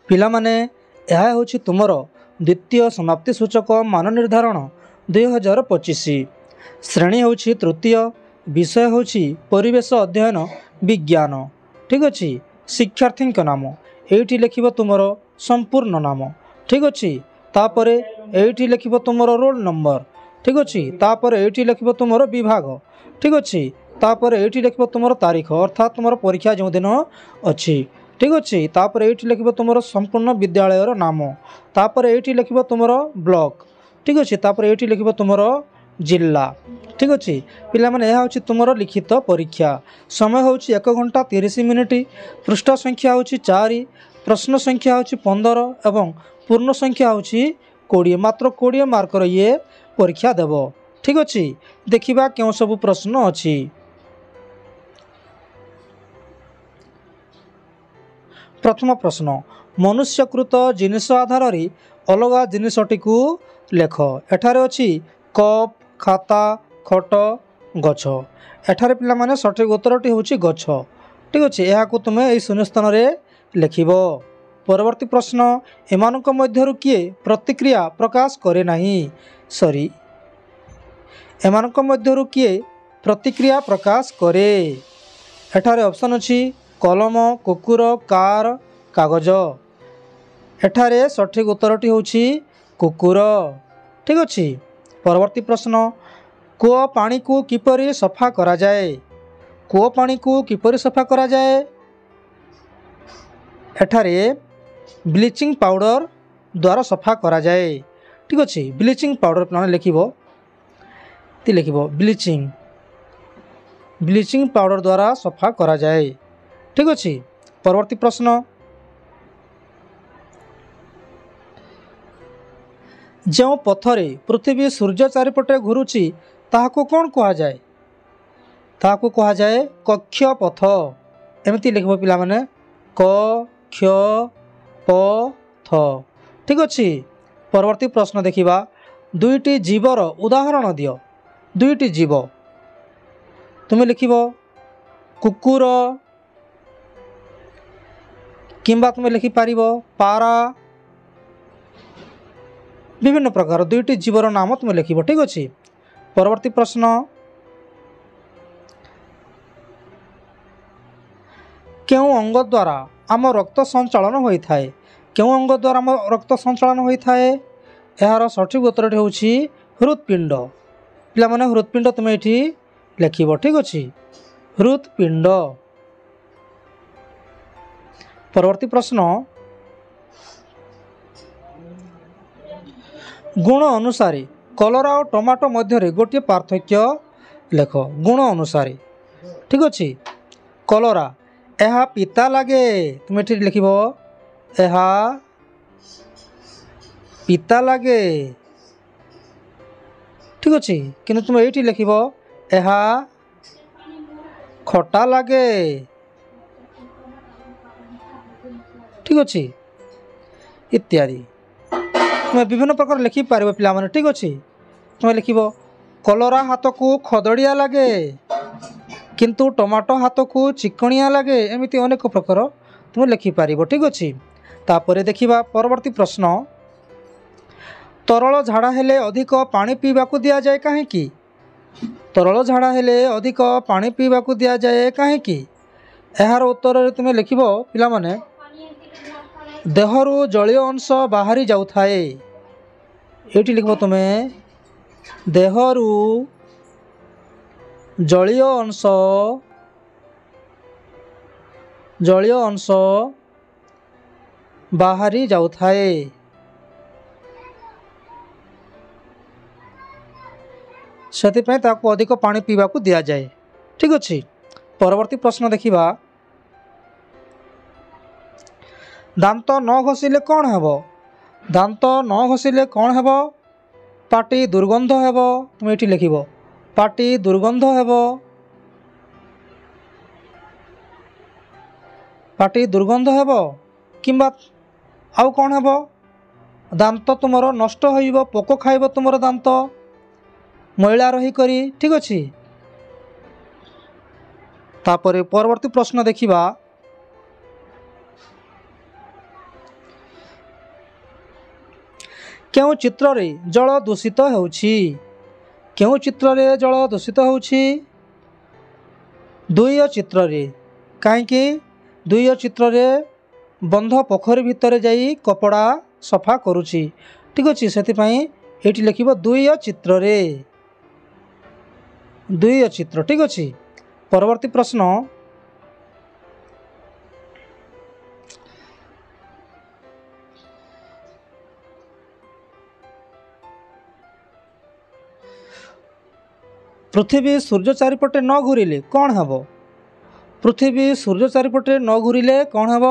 पिला माने यह होछि तुमर द्वितीय समाप्ति सूचक मान निर्धारण 2025। श्रेणी होछि तृतीय, विषय होछि परिवेश अध्ययन विज्ञान। ठीक अच्छे। शिक्षार्थी नाम एठी लिखिबो तुमर संपूर्ण नाम। ठीक अच्छे। तापर एठी लिखिबो तुमर रोल नंबर। ठीक अच्छे। तापर एठी लिखिबो तुमर विभाग। ठीक अच्छे। तापर एठी लिखिबो तुमर तारीख अर्थात तुमर परीक्षा जो दिन अच्छी। ठीक अच्छे। तापर एठी लिखिबो तुमर संपूर्ण विद्यालयर नाम। तापर एठी लिखिबो तुमर ब्लॉक। ठीक अच्छे। तापर एठी लिखिबो तुमर जिला। ठीक अच्छे। पिला माने यह होछि तुमर लिखित परीक्षा। समय होछि 1 घंटा 30 मिनिट। पृष्ठ संख्या होछि 4, प्रश्न संख्या होछि 15 एवं पूर्ण संख्या होछि 20। मात्र 20 मार्कर ये परीक्षा देव। ठीक अच्छे। देखिबा केउ सब प्रश्न अछि। प्रथम प्रश्न, मनुष्यकृत जिनिष आधार अलग जिनिषटी को लेख। एठारे अछि कप, खाता, खट, गछ। एठारे पिला माने सठिक उत्तरटी होछि गछ। ठीक अच्छे। यह तुम यही शून्य स्थान में लिखिब। परवर्ती प्रश्न, एमानक मध्यरु किए प्रतिक्रिया प्रकाश करे नाही। सॉरी, एमानक मध्यरु किए प्रतिक्रिया प्रकाश करे। एठारे ऑप्शन अछि कलम, कुकुर, कार, कागज। एठारे सठिक उत्तरटी होछि कुकुर। ठीक अच्छे। परवर्ती प्रश्न, कूଅ पानी को किपरि सफा करा जाए। कूଅ पानी को किपरि सफा करा जाए। एठारे ब्लीचिंग पाउडर द्वारा सफा करा जाए। ठीक अच्छे। ब्लीचिंग पाउडर प्लान लिखिबो ती लिखिबो ब्लीचिंग पाउडर द्वारा सफा करा जाए। ठीक अच्छे। परवर्ती प्रश्न, जो पथरे पृथ्वी सूर्य चारिपटे घुरुची ताहाको कौन कहा जाए। ताहाको कहा जाए कक्ष पथ। एमती लिखिबो पिला माने क क्ष प थ। ठीक अच्छे। परवर्ती प्रश्न देखिबा, दुईटी जीवर उदाहरण दियो। दुईटी जीव तुम लिखिबो कुकुर किंबा तुम लिखि पारिबो पारा। विभिन्न प्रकार दुईटी जीवर नाम तुम लिखिबो। ठीक अच्छे। परवर्ती प्रश्न, केउं अंग द्वारा आम रक्त संचालन होता है। केउं अंग द्वारा आम रक्त संचालन होता है। यार सठिक उत्तर होछि हृत्पिंड। पिला माने हृत्पिंड तुम एठी लिखिबो। ठीक अच्छे। हृत्पिंड। परवर्ती प्रश्न, गुण अनुसार कलरा और टमाटो मध्य गोटे पार्थक्य लेख। गुण अनुसार। ठीक अच्छे। कलरा यह पिता लगे। तुम ये लिख पिता लगे। ठीक अच्छे। किंतु तुम ये लिख खटा लगे। ठीक अच्छे। इत्यादि तुम विभिन्न प्रकार लिखि पार पिला माने। ठीक अच्छे। तुम लिख कलरा हाथ को खदड़िया लगे किंतु टमाटो हाथ को चिकणिया लगे। एमती अनेक प्रकार तुम लिखिपार। ठीक अच्छे। तापर देखिबा परवर्ती प्रश्न, तरल झाड़ा हेले अधिक पानी पीवा को दिया जाए कहीं। तरल झाड़ा हेले अधिक पानी पीवा को दिया जाए कहीं। यार उत्तर तुम लिख पिला माने देहरु जलीय अंश बाहरी जाऊ थाए। ये लिख तुम देहरु जलीय अंश बाहरी जाऊ थाए। सेतिपय ताको अधिक पानी पीवा को दिया जाए। ठीक अच्छे। परवर्ती प्रश्न देखिबा, दांत न घषिले कौन हेबो। दांत न घषिले कौन हेबो। पाटी दुर्गंध हेबो। तुम ये लिख पाटी दुर्गंध हेबो। पाटी दुर्गंध हेबो किंबा आउ कौन हेबो। दांत तुमर नष्ट होइबो, पोक खाइबो तुमर दांत मैला रही करी। ठीक अच्छे। तापर परवर्ती प्रश्न देखिबा, केउं चित्र रे जल दूषित होउछि केउं चित्र रे जल दूषित होउछि दुई चित्र रे काईकि दुई चित्र रे बंध पोखरी भितर जाई कपड़ा सफा करुछि ठीक अछि सेति एटी लिखिबो दुई चित्र रे दुई चित्र ठीक अछि। परवर्ती प्रश्न पृथ्वी सूर्य चारिपटे न घूरिले कौन हेब पृथ्वी सूर्य चारिपटे न घूरिले कौन हेब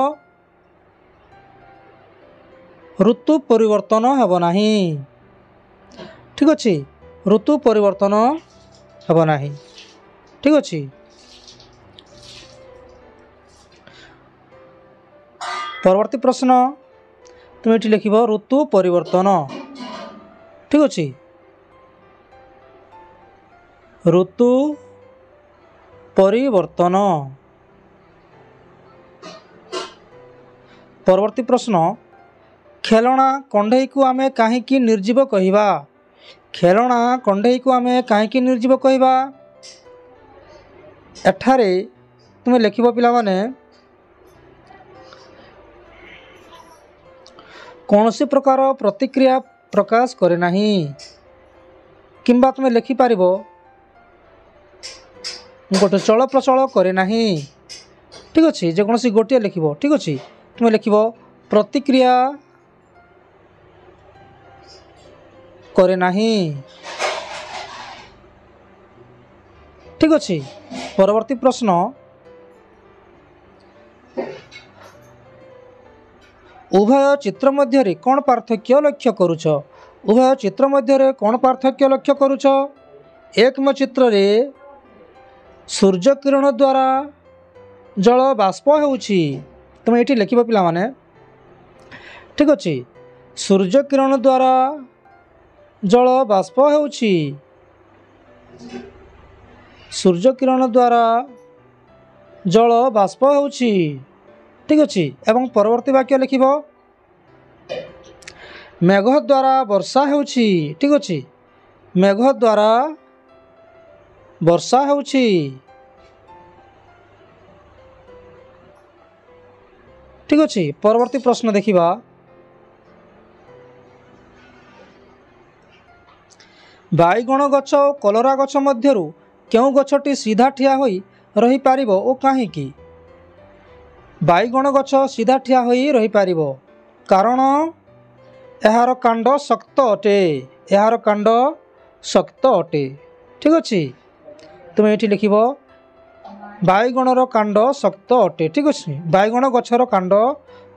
ऋतु परिवर्तन हेब नाही ठीक अछि ऋतु परिवर्तन हेब नाही ठीक अछि। परवर्ती प्रश्न तुम ये लिख ऋतु परिवर्तन ठीक अछि ऋतु परिवर्तन। परवर्ती प्रश्न खेलना कंढई को आमे काहींकी निर्जीव कहिबा खेलना कंढई को आमे काहींकी निर्जीव कहिबा एठारे तुम लिखिबो पिला माने कौनसी प्रकार प्रतिक्रिया प्रकाश करे नाही किंबा तुम लिखि पारिबो गोटे चल प्रचल करे नाही ठीक अच्छे जेकोसी गोटे लिख ठीक अच्छे तुम लिख प्रतिक्रिया करे नाही ठीक अच्छे। परवर्ती प्रश्न उभय चित्र मध्य कौन पार्थक्य लक्ष्य करुछ उभय चित्र मध्य कौन पार्थक्य लक्ष्य करुछ एकम चित्र रे सूर्य किरण द्वारा जल बाष्प होउछि तुम ये लिख पिला माने ठीक अच्छे सूर्य किरण द्वारा जल बाष्प होउछि सूर्य किरण द्वारा जल बाष्प होउछि ठीक अच्छे। एवं परवर्ती वाक्य लिख मेघ द्वारा वर्षा होउछि ठीक अच्छे मेघ द्वारा वर्षा होउछि ठीक अच्छे। परवर्ती प्रश्न देखिबा बाईगण गछ और कलरा गछ मध्यरु केउ गछटी सीधा ठिया होई रही पारिबो ओ काहींकी बाईगण गछ सीधा ठिया होई रही पारिबो कारण एहार कांड शक्त अटे एहार कांड शक्त अटे ठीक अच्छे तुम ये लिख बाईगणर कांड शक्त अटे ठीक अच्छे बाईगण गछर कांड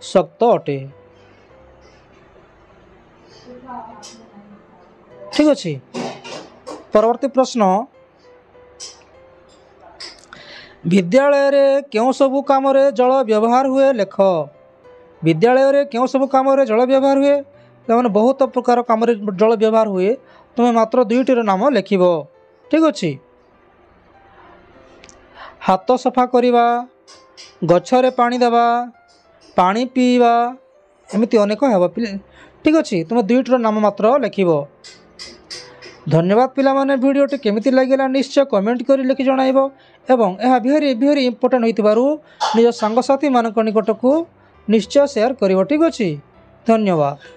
शक्त अटे ठीक अच्छे। परवर्ती प्रश्न विद्यालय रे केउ सबु काम रे जल व्यवहार हुए लेख विद्यालय रे केउ सबु काम रे जल व्यवहार हुए मैंने बहुत प्रकार काम रे जल व्यवहार हुए तुम्हें मात्र दुईटीर नाम लिखिब ठीक अच्छे हाथ सफा करवा गछरे पानी देवा पानी पीवा एमती अनेक हेब ठीक अच्छे तुम दुईटीर नाम मात्र लिखिब। धन्यवाद पिला माने वीडियोटी केमिति लागिला निश्चय कमेंट करी लिखि जणाइबो एवं यह भेरी भेरी इंपोर्टेंट होइतिबारु निज सांगसाथी मानक निकटकू निश्चय शेयर करिवो ठीक अच्छे धन्यवाद।